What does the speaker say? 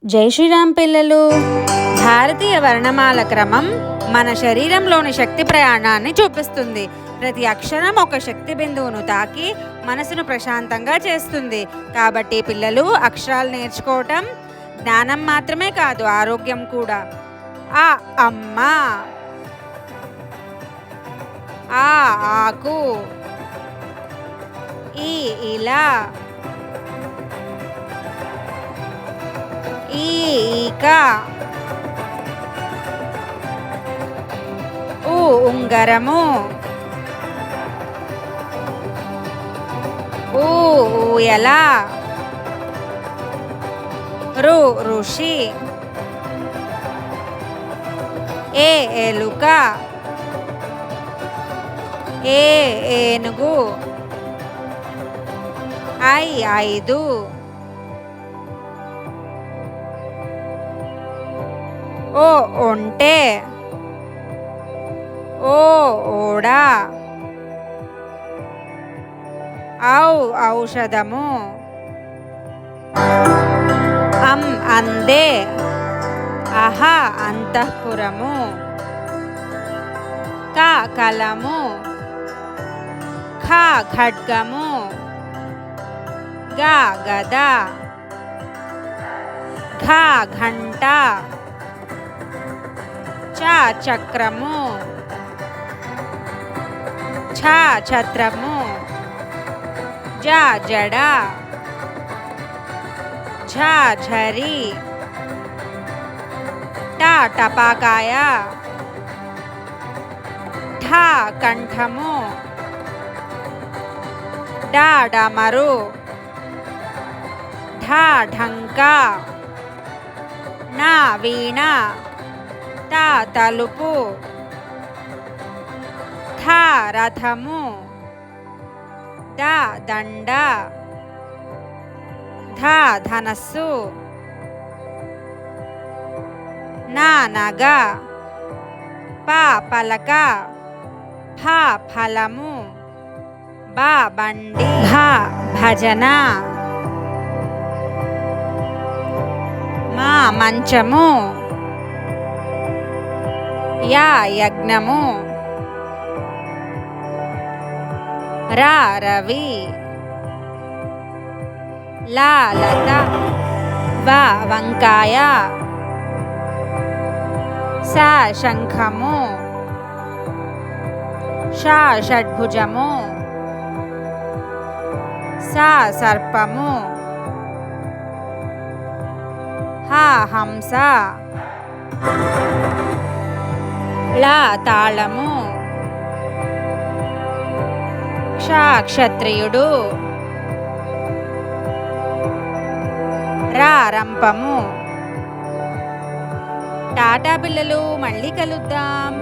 జై శ్రీరామ్ పిల్లలు. భారతీయ వర్ణమాల క్రమం మన శరీరంలోని శక్తి ప్రయాణాన్ని చూపిస్తుంది. ప్రతి అక్షరం ఒక శక్తి బిందువును తాకి మనసును ప్రశాంతంగా చేస్తుంది. కాబట్టి పిల్లలు అక్షరాలు నేర్చుకోవటం జ్ఞానం మాత్రమే కాదు, ఆరోగ్యం కూడా. ఆ అమ్మ, ఆ ఆకు, ఈ ఇలా, ఈ ఈక, ఊ ఉంగరము, ఊ ఊయల, రు ఋషి, ఏ ఎలుక, ఏ ఏనుగు, ఐ ఐదు, ఓ ఒంటె, ఓ ఓడ, ఔ ఔషధము, అందే, అహ అంతఃపురము, క కలము, ఖ ఖడ్గము, గ గద, ఘ ఘంట, చ చక్రము, ఛ ఛత్రము, జ జడ, ఝ ఝరి, ట టపాకాయ, ఠ కంఠము, డ డమరు, ఢ ఢంక, న వీణ, త తలుపు, థ రథము, ద దండ, ధ ధనస్సు, న నగ, ప పలక, ఫ ఫలము, బ బండి, భ భజన, మా మంచము, యా యజ్ఞము, రా రవి, లా లత, వ వంకాయ, స శంఖము, ష షడ్భుజము, స సర్పము, హ హంస, ళ తాళము, క్ష క్షత్రియుడు, రా రంపము. టాటా పిల్లలు, మళ్ళీ కలుద్దాం.